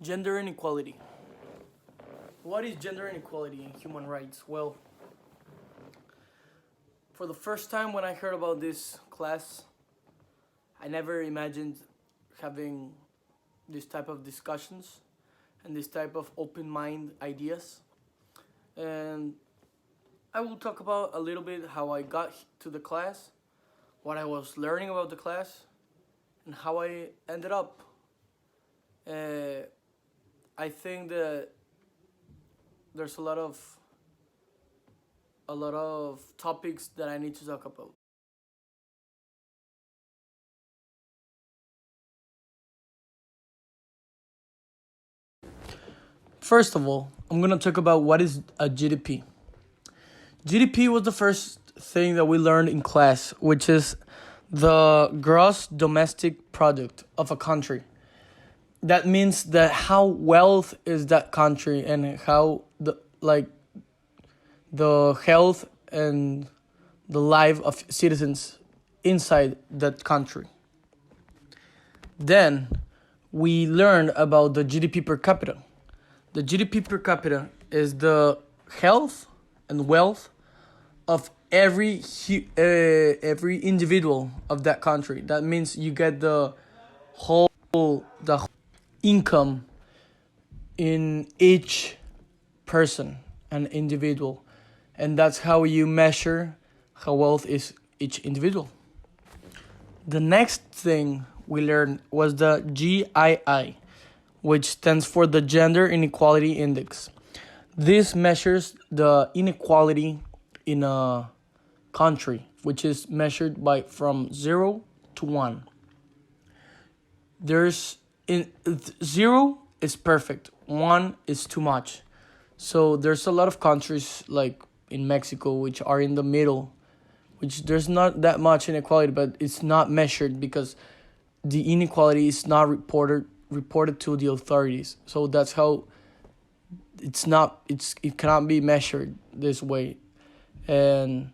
Gender inequality. What is gender inequality in human rights? Well, for the first time when I heard about this class, I never imagined having this type of discussions and this type of open mind ideas. And I will talk about a little bit how I got to the class, what I was learning about the class, and how I ended up. Uh, I think that there's a lot of topics that I need to talk about. First of all, I'm gonna talk about what is a GDP. GDP was the first thing that we learned in class, which is the gross domestic product of a country. That means that how wealth is that country and how the health and the life of citizens inside that country. Then we learned about the GDP per capita. The GDP per capita is the health and wealth of every individual of that country. That means you get the whole income in each person, an individual, and that's how you measure how wealth is each individual. The next thing we learned was the GII, which stands for the Gender Inequality Index. This measures the inequality in a country, which is measured by from 0 to 1. There's in 0 is perfect, 1 is too much. So there's a lot of countries like in Mexico which are in the middle, which there's not that much inequality, but it's not measured because the inequality is not reported to the authorities. So that's how it cannot be measured this way. And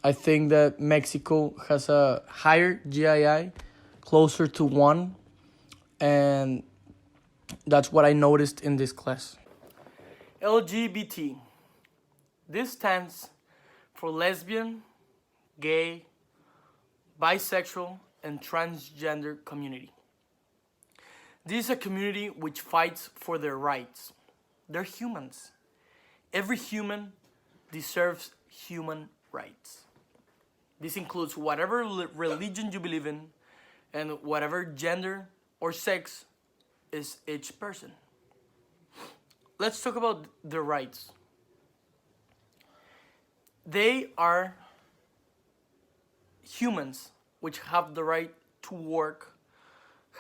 I think that Mexico has a higher GII, closer to 1, and that's what I noticed in this class. LGBT. This stands for lesbian, gay, bisexual, and transgender community. This is a community which fights for their rights. They're humans. Every human deserves human rights. This includes whatever religion you believe in and whatever gender or sex is each person. Let's talk about their rights. They are humans which have the right to work,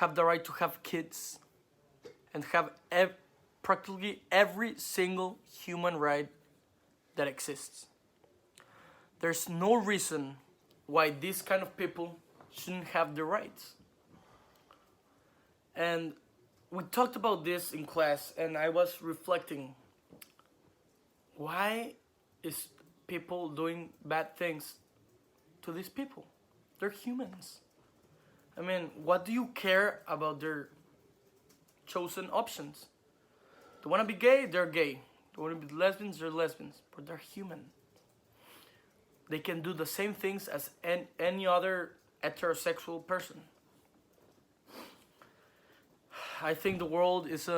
have the right to have kids, and have practically every single human right that exists. There's no reason why these kind of people shouldn't have the rights. And we talked about this in class, and I was reflecting, why is people doing bad things to these people? They're humans. I mean, what do you care about their chosen options? They want to be gay, they're gay. They want to be lesbians, they're lesbians. But they're human. They can do the same things as any other heterosexual person. I think the world is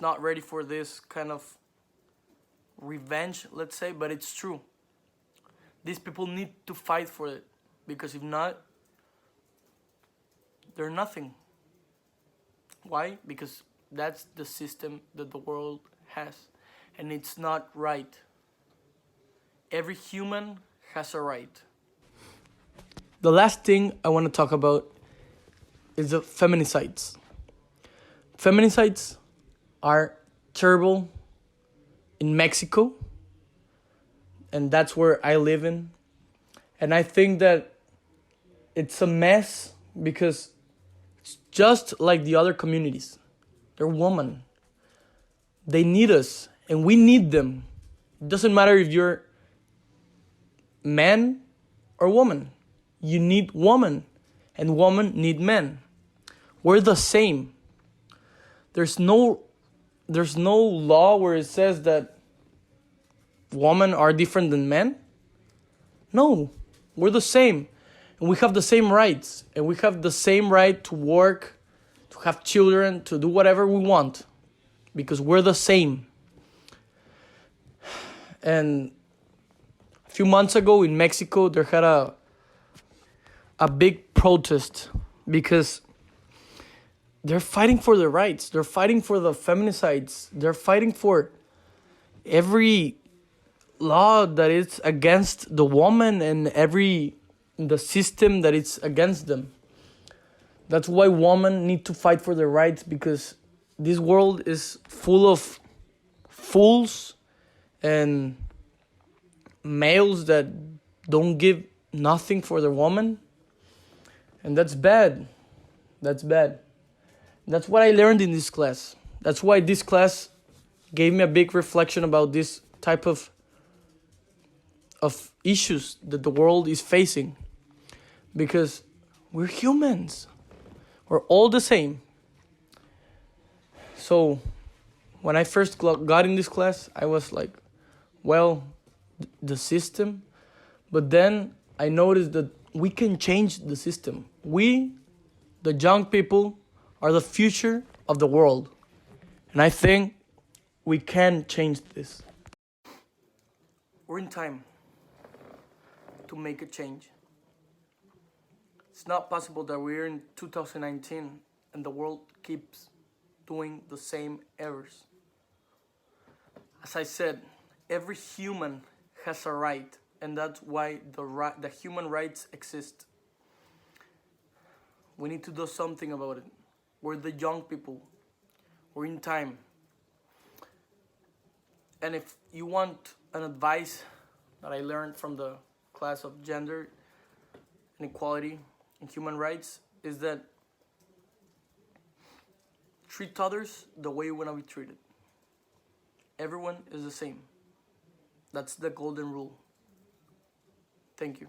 not ready for this kind of revenge, let's say, but it's true. These people need to fight for it, because if not, they're nothing. Why? Because that's the system that the world has, and it's not right. Every human has a right. The last thing I want to talk about is the feminicides. Feminicides are terrible in Mexico, and that's where I live in. And I think that it's a mess because it's just like the other communities. They're women. They need us, and we need them. It doesn't matter if you're man or woman. You need woman, and women need men. We're the same. there's no law where it says that women are different than men. No, we're the same, and we have the same rights, and we have the same right to work, to have children, to do whatever we want, because we're the same. And a few months ago in Mexico, there had a big protest because they're fighting for their rights. They're fighting for the feminicides. They're fighting for every law that is against the woman and the system that is against them. That's why women need to fight for their rights, because this world is full of fools and males that don't give nothing for their woman. And that's bad. That's bad. That's what I learned in this class. That's why this class gave me a big reflection about this type of issues that the world is facing. Because we're humans. We're all the same. So when I first got in this class, I was like, well, the system. But then I noticed that we can change the system. We, the young people, are the future of the world. And I think we can change this. We're in time to make a change. It's not possible that we're in 2019 and the world keeps doing the same errors. As I said, every human has a right, and that's why the human rights exist. We need to do something about it. We're the young people. We're in time. And if you want an advice that I learned from the class of gender inequality and human rights, is that treat others the way you want to be treated. Everyone is the same. That's the golden rule. Thank you.